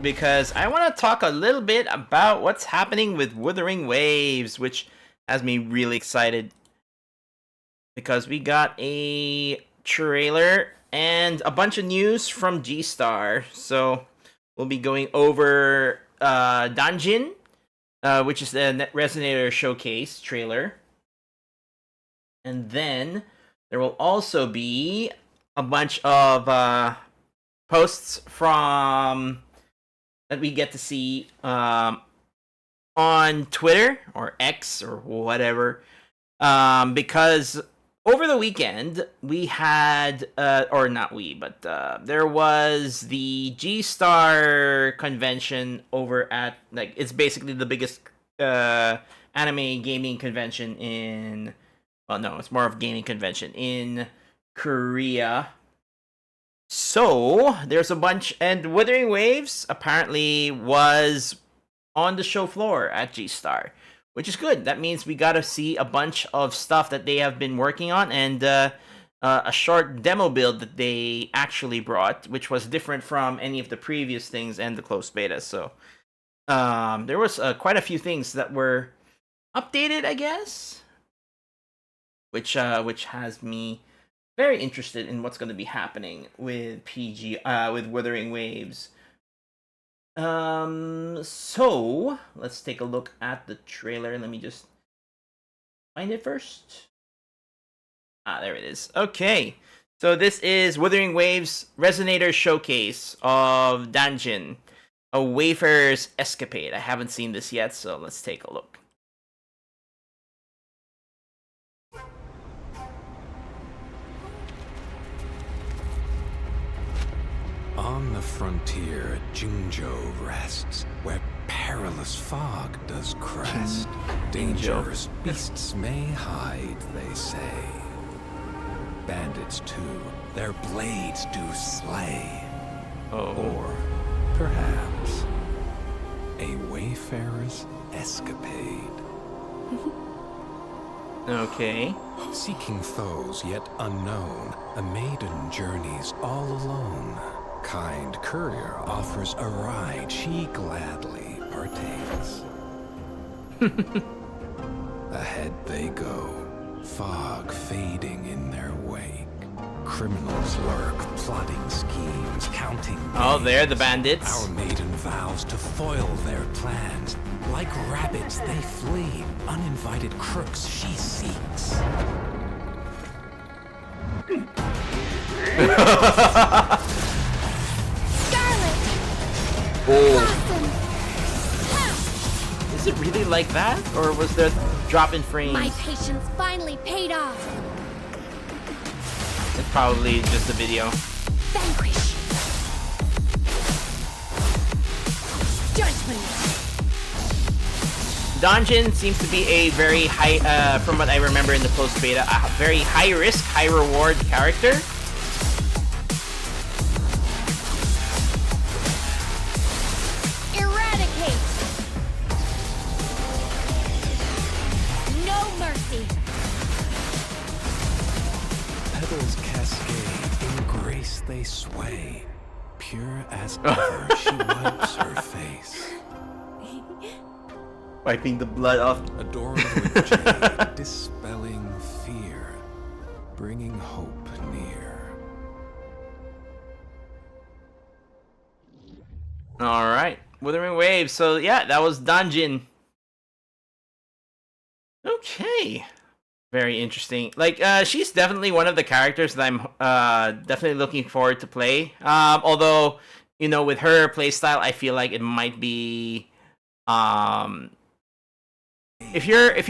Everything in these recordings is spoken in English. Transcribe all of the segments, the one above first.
because I want to talk a little bit about what's happening with Wuthering Waves, which has me really excited because we got a trailer and a bunch of news from G-Star. So we'll be going over Danjin, which is the Resonator Showcase trailer. And then there will also be a bunch of posts from that we get to see on Twitter or X or whatever, because over the weekend we had, or not we, but there was the G-Star convention over at, like, it's basically the biggest anime gaming convention in, well, no, it's more of a gaming convention in Korea. So there's a bunch, and Wuthering Waves apparently was on the show floor at G-Star, which is good. That means we got to see a bunch of stuff that they have been working on, and a short demo build that they actually brought, which was different from any of the previous things and the closed beta. So there was quite a few things that were updated, I guess, which has me very interested in what's going to be happening with with Wuthering Waves. So let's take a look at the trailer. Let me just find it first. There it is. Okay, so this is Wuthering Waves Resonator Showcase of Danjin, a Wayfarer's Escapade. I haven't seen this yet, so let's take a look. On the frontier, Jingzhou rests, where perilous fog does crest. Dangerous beasts may hide, they say. Bandits, too, their blades do slay. Or, perhaps, a wayfarer's escapade. Okay. Seeking foes yet unknown, a maiden journeys all alone. Kind courier offers a ride she gladly partakes. Ahead they go, fog fading in their wake. Criminals lurk, plotting schemes, counting days. Oh, they're the bandits. Our maiden vows to foil their plans. Like rabbits they flee, uninvited crooks she seeks. Is it really like that? Or was there a drop in frames? My patience finally paid off. It's probably just a video. Vanquish. Judgment. Danjin seems to be a very high, from what I remember in the closed beta, a very high risk, high reward character. They sway, pure as ever she wipes her face. Wiping the blood off. Adorned with jade, dispelling fear, bringing hope near. Alright, Wuthering Waves. So yeah, that was Danjin. Okay. Very interesting. Like, she's definitely one of the characters that I'm definitely looking forward to play. Although, you know, with her playstyle, I feel like it might be, if you're a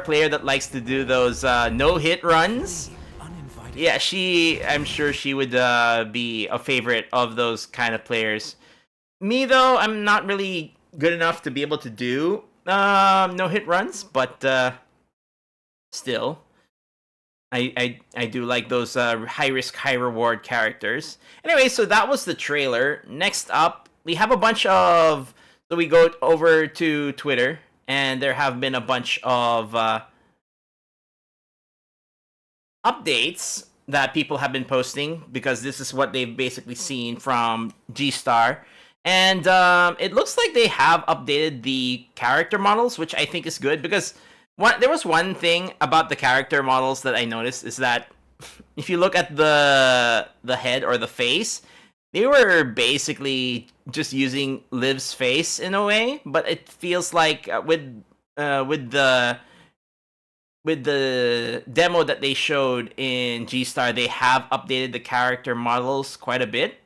player that likes to do those no-hit runs, yeah, I'm sure she would be a favorite of those kind of players. Me though, I'm not really good enough to be able to do no-hit runs, but still, I do like those high risk, high reward characters. Anyway, so that was the trailer. Next up, we have a bunch of. So we go over to Twitter, and there have been a bunch of updates that people have been posting because this is what they've basically seen from G-Star. And it looks like they have updated the character models, which I think is good because there was one thing about the character models that I noticed is that if you look at the head or the face, they were basically just using Liv's face in a way, but it feels like with the demo that they showed in G-Star, they have updated the character models quite a bit.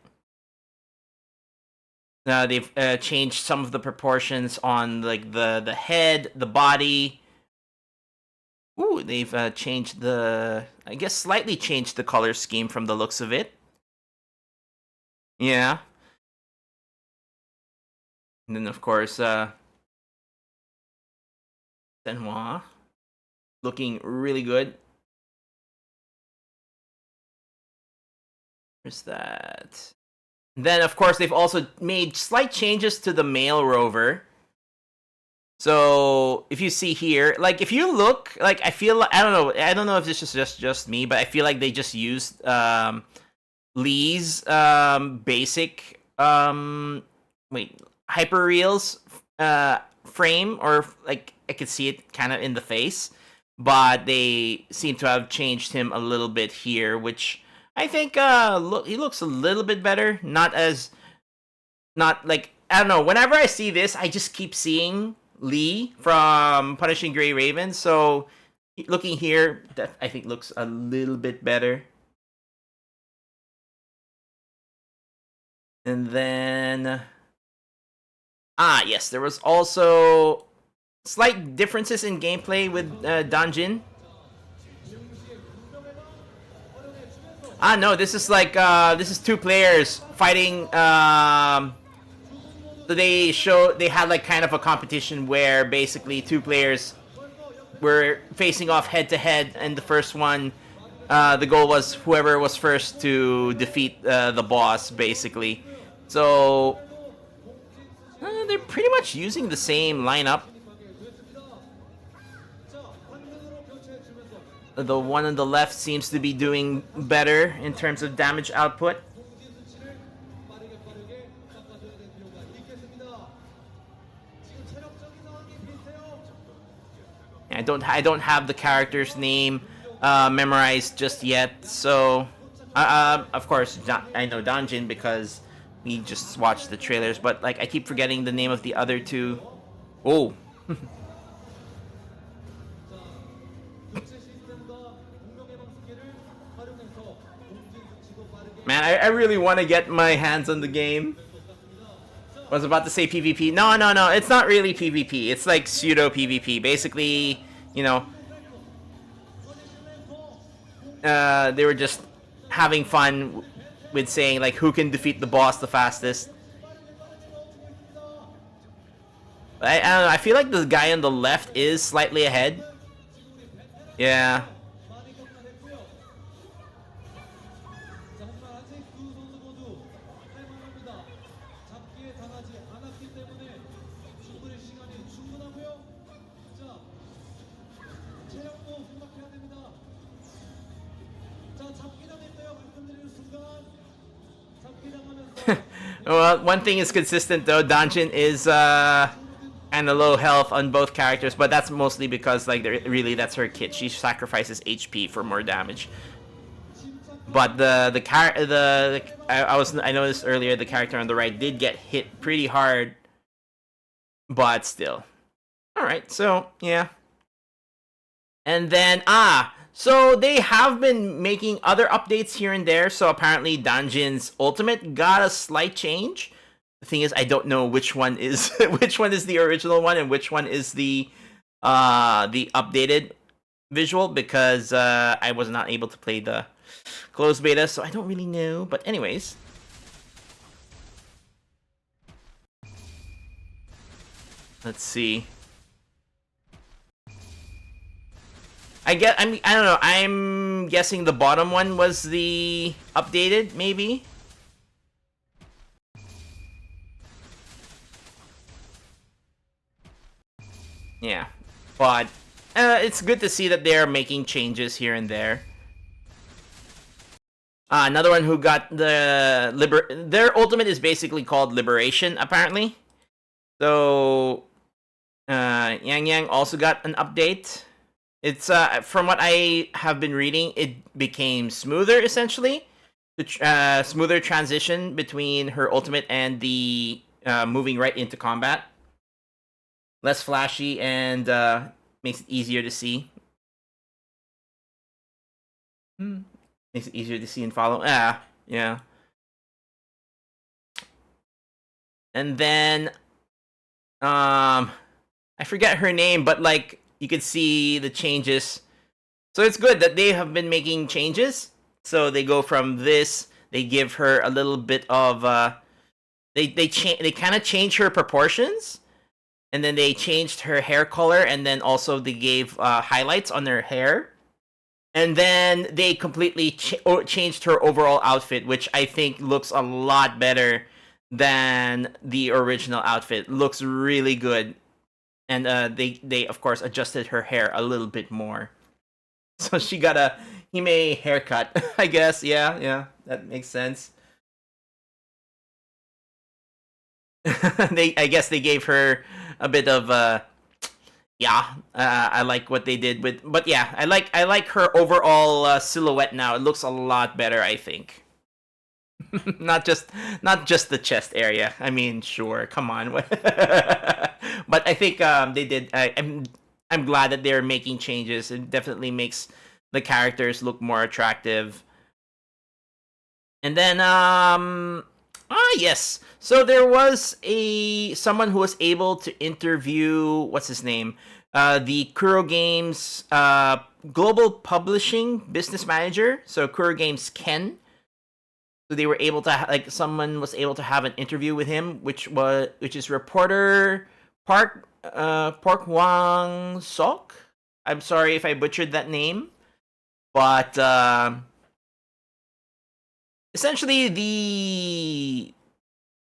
They've changed some of the proportions on like the head, the body. Ooh, they've changed I guess slightly changed the color scheme from the looks of it. Yeah. And then of course, Senhua looking really good. Where's that? Then, of course, they've also made slight changes to the male Rover. So, if you see here, like, if you look, like, I don't know if this is just me, but I feel like they just used Lee's basic, Hyperreal's frame, or, like, I could see it kind of in the face, but they seem to have changed him a little bit here, which I think he looks a little bit better. Not like, I don't know. Whenever I see this, I just keep seeing Lee from Punishing Gray Raven. So looking here, that I think looks a little bit better. And then yes, there was also slight differences in gameplay with Danjin. No, this is like this is two players fighting. So they had like kind of a competition where basically two players were facing off head to head, and the first one, the goal was whoever was first to defeat the boss, basically. So they're pretty much using the same lineup. The one on the left seems to be doing better in terms of damage output. I don't have the character's name memorized just yet, so of course I know Danjin because we just watched the trailers, but like I keep forgetting the name of the other two. Oh. Man, I really want to get my hands on the game. I was about to say PvP. No, it's not really PvP. It's like pseudo PvP. Basically, you know, they were just having fun with saying like who can defeat the boss the fastest. I don't know. I feel like the guy on the left is slightly ahead. Yeah. Well, one thing is consistent though. Danjin is kind of low health on both characters, but that's mostly because like really that's her kit. She sacrifices HP for more damage. But I noticed earlier the character on the right did get hit pretty hard, but still. All right, so yeah. And then so they have been making other updates here and there. So apparently Danjin's ultimate got a slight change. The thing is, I don't know which one is which one is the original one and which one is the updated visual, because I was not able to play the closed beta, so I don't really know. But anyways, let's see. I don't know. I'm guessing the bottom one was the updated, maybe. Yeah, but it's good to see that they're making changes here and there. Another one who got their ultimate is basically called Liberation, apparently. So Yangyang also got an update. It's from what I have been reading, it became smoother essentially. The smoother transition between her ultimate and the moving right into combat. Less flashy and makes it easier to see. Makes it easier to see and follow. Yeah. And then I forget her name, but like you could see the changes. So it's good that they have been making changes. So they go from this, they give her a little bit of they kind of change her proportions, and then they changed her hair color, and then also they gave highlights on her hair, and then they completely changed her overall outfit, which I think looks a lot better than the original outfit. Looks really good, and they of course adjusted her hair a little bit more, so she got a Hime haircut. I guess, yeah, that makes sense. I guess they gave her a bit of yeah. I like what they did with, but yeah, I like her overall silhouette now. It looks a lot better, I think. not just not just the chest area. I mean, sure, come on. But I think they did. I'm glad that they're making changes. It definitely makes the characters look more attractive. And then yes. So there was a someone who was able to interview what's his name? The Kuro Games global publishing business manager. So Kuro Games Ken. So they were able to like someone was able to have an interview with him, which is reporter Park Wang Sok. I'm sorry if I butchered that name, but essentially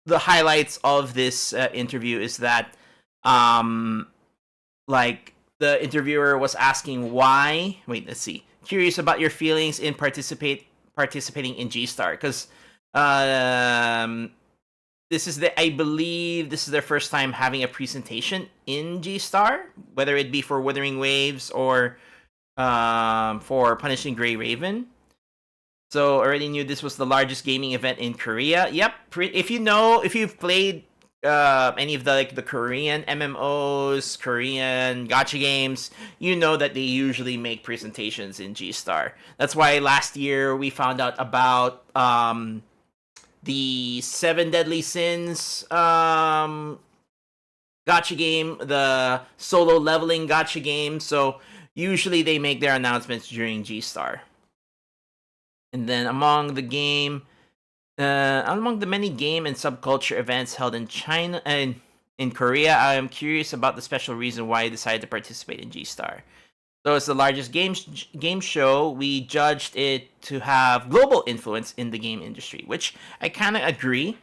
the highlights of this interview is that like the interviewer was asking why. Wait, let's see. Curious about your feelings in participating in G Star, because this is I believe this is their first time having a presentation in G Star, whether it be for Wuthering Waves or for Punishing Grey Raven. So already knew this was the largest gaming event in Korea. Yep, if you've played any of the Korean MMOs, Korean gacha games, you know that they usually make presentations in G Star. That's why last year we found out about the Seven Deadly Sins gacha game, the solo leveling gacha game. So usually they make their announcements during G Star. And then among the many game and subculture events held in China and in Korea, I am curious about the special reason why you decided to participate in G Star. So it's the largest game show. We judged it to have global influence in the game industry, which I kind of agree.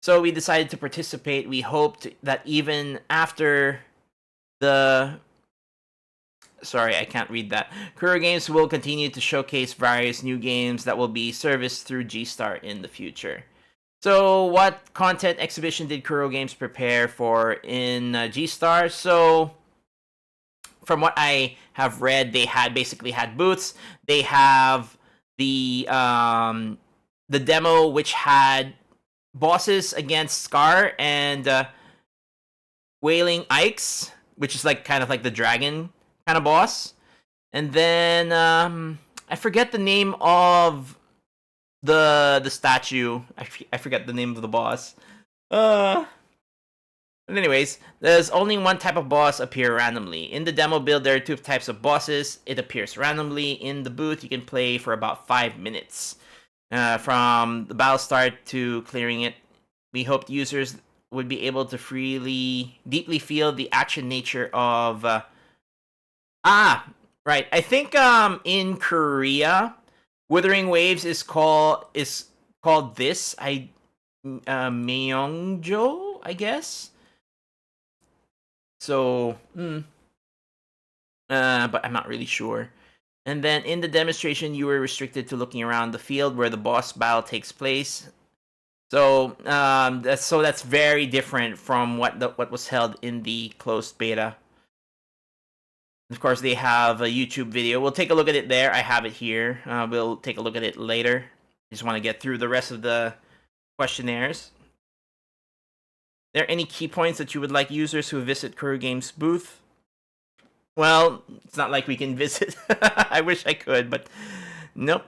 So we decided to participate. We hoped that even after the sorry, I can't read that. Kuro Games will continue to showcase various new games that will be serviced through G Star in the future. So, what content exhibition did Kuro Games prepare for in G Star? So, from what I have read, they basically had booths. They have the demo, which had bosses against Scar and Wailing Ikes, which is like kind of like the dragon kind of boss. And then I forget the name of the statue. I forget the name of the boss. But anyways, there's only one type of boss appear randomly. In the demo build, there are two types of bosses. It appears randomly. In the booth, you can play for about 5 minutes. From the battle start to clearing it, we hoped users would be able to deeply feel the action nature of right. I think in Korea, Wuthering Waves is called this. Myeongjo, I guess. So, but I'm not really sure. And then in the demonstration, you were restricted to looking around the field where the boss battle takes place. So that's very different from what was held in the closed beta. Of course, they have a YouTube video. We'll take a look at it there. I have it here. We'll take a look at it later. Just want to get through the rest of the questionnaires. Are there any key points that you would like users who visit Kuro Games booth? Well, it's not like we can visit. I wish I could, but nope.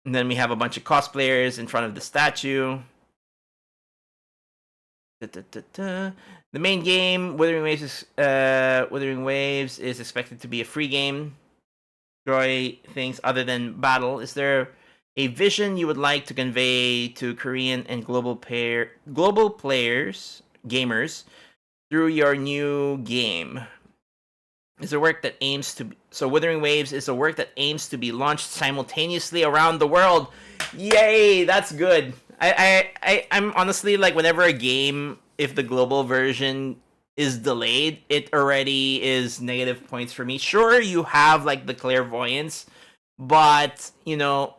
And then we have a bunch of cosplayers in front of the statue. The main game, Wuthering Waves, is expected to be a free game. Enjoy things other than battle. Is there a vision you would like to convey to Korean and global players, gamers, through your new game? Is a work that aims to Wuthering Waves is a work that aims to be launched simultaneously around the world. Yay, that's good. I'm honestly like, whenever a game, if the global version is delayed, it already is negative points for me. Sure, you have like the clairvoyance, but you know,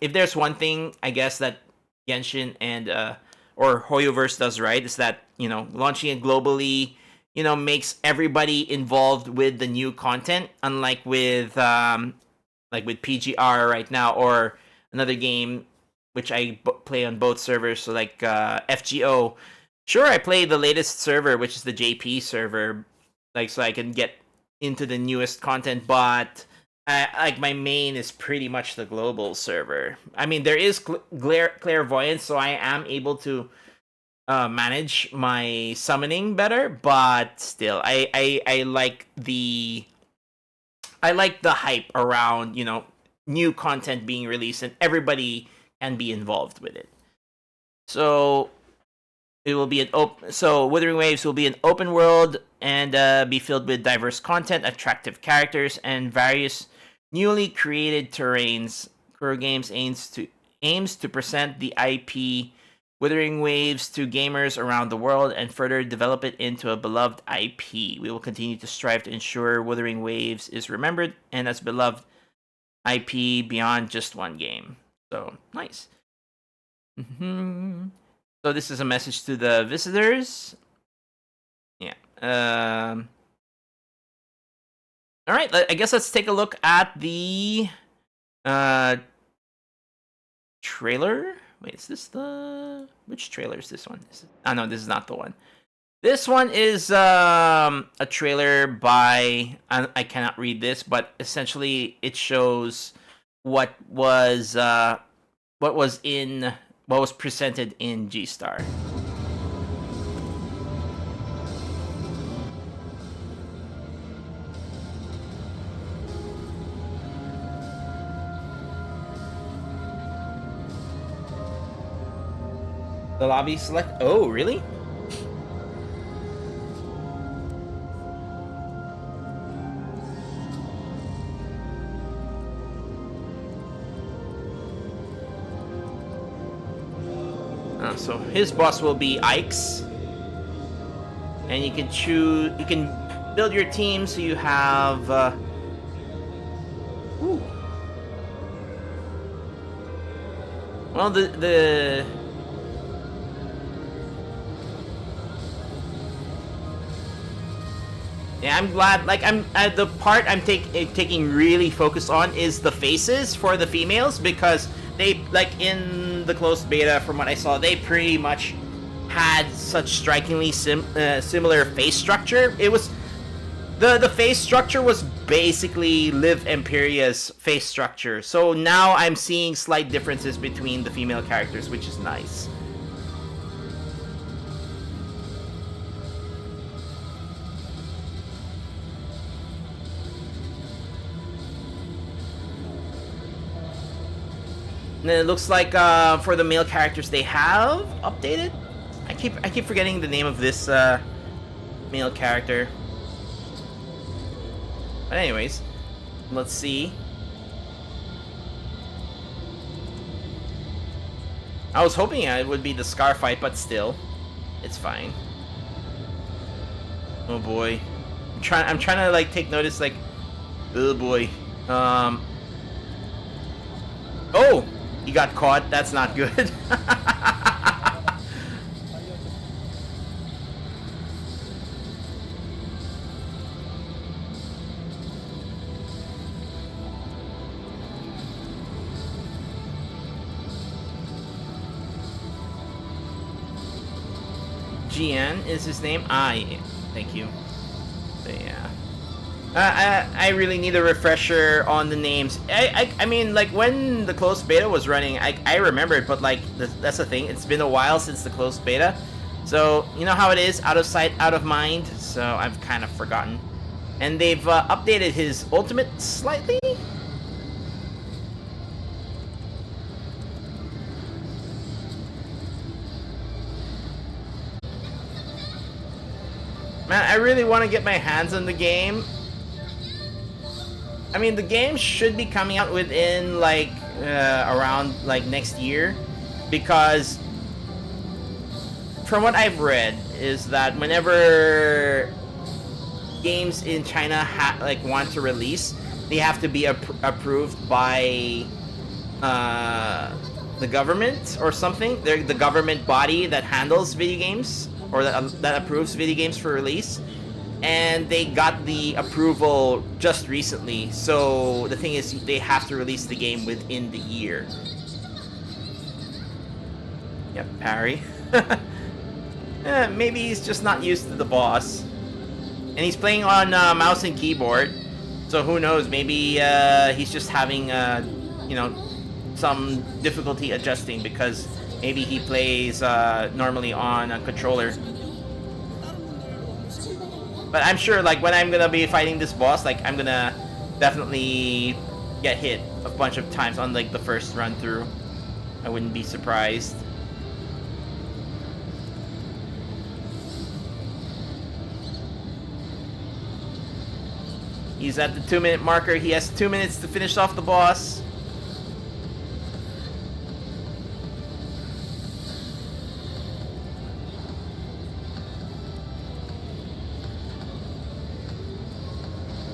if there's one thing I guess that Genshin and or Hoyoverse does right, is that, you know, launching it globally, you know, makes everybody involved with the new content, unlike with PGR right now, or another game which I play on both servers, so like FGO. Sure, I play the latest server, which is the JP server, like, so I can get into the newest content, but like my main is pretty much the global server. I mean, there is clairvoyance, so I am able to manage my summoning better, but still, I like the hype around, you know, new content being released and everybody can be involved with it. So it will be Wuthering Waves will be an open world and be filled with diverse content, attractive characters, and various newly created terrains. Kuro Games aims to present the IP Wuthering Waves to gamers around the world and further develop it into a beloved IP. We will continue to strive to ensure Wuthering Waves is remembered and as beloved IP beyond just one game. So, nice. So this is a message to the visitors. Yeah. All right, I guess let's take a look at the trailer. Wait, is this which trailer is this one? No, this is not the one. This one is a trailer by, I cannot read this, but essentially it shows what was presented in G-Star. The lobby select. Oh, really? So his boss will be Ike's, and you can choose. You can build your team so you have. Ooh. Well, the. Yeah, I'm glad. Like, the part I'm taking really focus on is the faces for the females, because they, like, in the closed beta, from what I saw, they pretty much had such strikingly similar face structure. It was the face structure was basically Liv Emperia's face structure. So now I'm seeing slight differences between the female characters, which is nice. And then it looks like for the male characters they have updated. I keep forgetting the name of this male character. But anyways, let's see. I was hoping it would be the Scar fight, but still, it's fine. Oh boy, I'm trying to like take notice. Like, oh boy, Um. Oh, he got caught. That's not good. GN is his name. Thank you. So, yeah. I really need a refresher on the names. I mean, like, when the closed beta was running, I remember it, but, like, that's the thing. It's been a while since the closed beta. So, you know how it is? Out of sight, out of mind. So, I've kind of forgotten. And they've updated his ultimate slightly? Man, I really want to get my hands on the game. I mean, the game should be coming out within, like, around, like, next year. Because, from what I've read, is that whenever games in China, want to release, they have to be approved by the government or something. They're the government body that handles video games, or that approves video games for release. And they got the approval just recently. So the thing is, they have to release the game within the year. Yep, parry. Maybe he's just not used to the boss. And he's playing on mouse and keyboard. So who knows, maybe he's just having, you know, some difficulty adjusting because maybe he plays normally on a controller. But I'm sure, like, when I'm gonna be fighting this boss, like, I'm gonna definitely get hit a bunch of times on, like, the first run through. I wouldn't be surprised. He's at the 2-minute marker. He has 2 minutes to finish off the boss.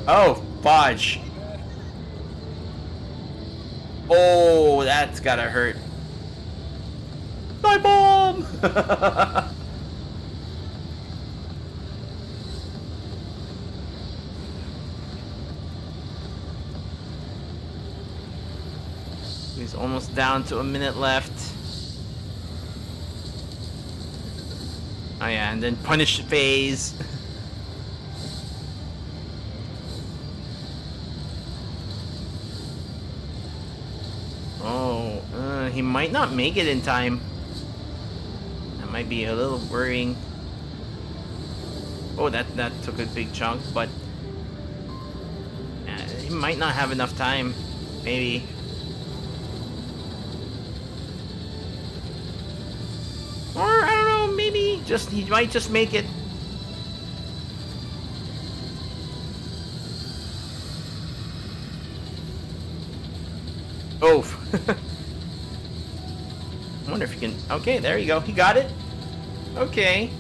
Oh, fudge. Oh, that's gotta hurt. Die bomb! He's almost down to a minute left. Oh yeah, and then punish phase. He might not make it in time. That might be a little worrying. Oh, that took a big chunk, but he might not have enough time. Maybe. Or, I don't know, maybe he might just make it. Oh. I wonder if he can. Okay, there you go. He got it. Okay.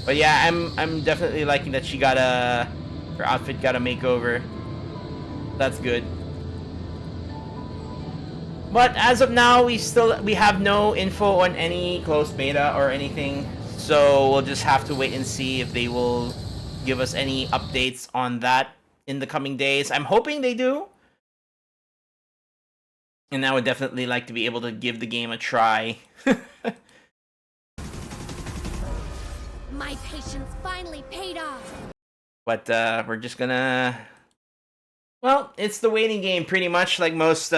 But yeah, I'm definitely liking that she got her outfit got a makeover. That's good. But as of now, we have no info on any closed beta or anything. So we'll just have to wait and see if they will give us any updates on that in the coming days. I'm hoping they do. And I would definitely like to be able to give the game a try. My patience finally paid off. But we're just gonna... Well, it's the waiting game pretty much, like most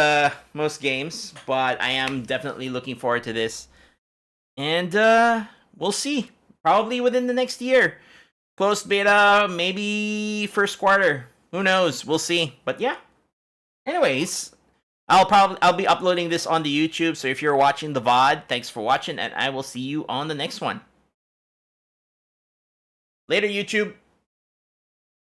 games. But I am definitely looking forward to this. And we'll see. Probably within the next year. Closed beta, maybe first quarter. Who knows? We'll see. But yeah. Anyways... I'll be uploading this on the YouTube, so if you're watching the VOD, thanks for watching, and I will see you on the next one. Later, YouTube.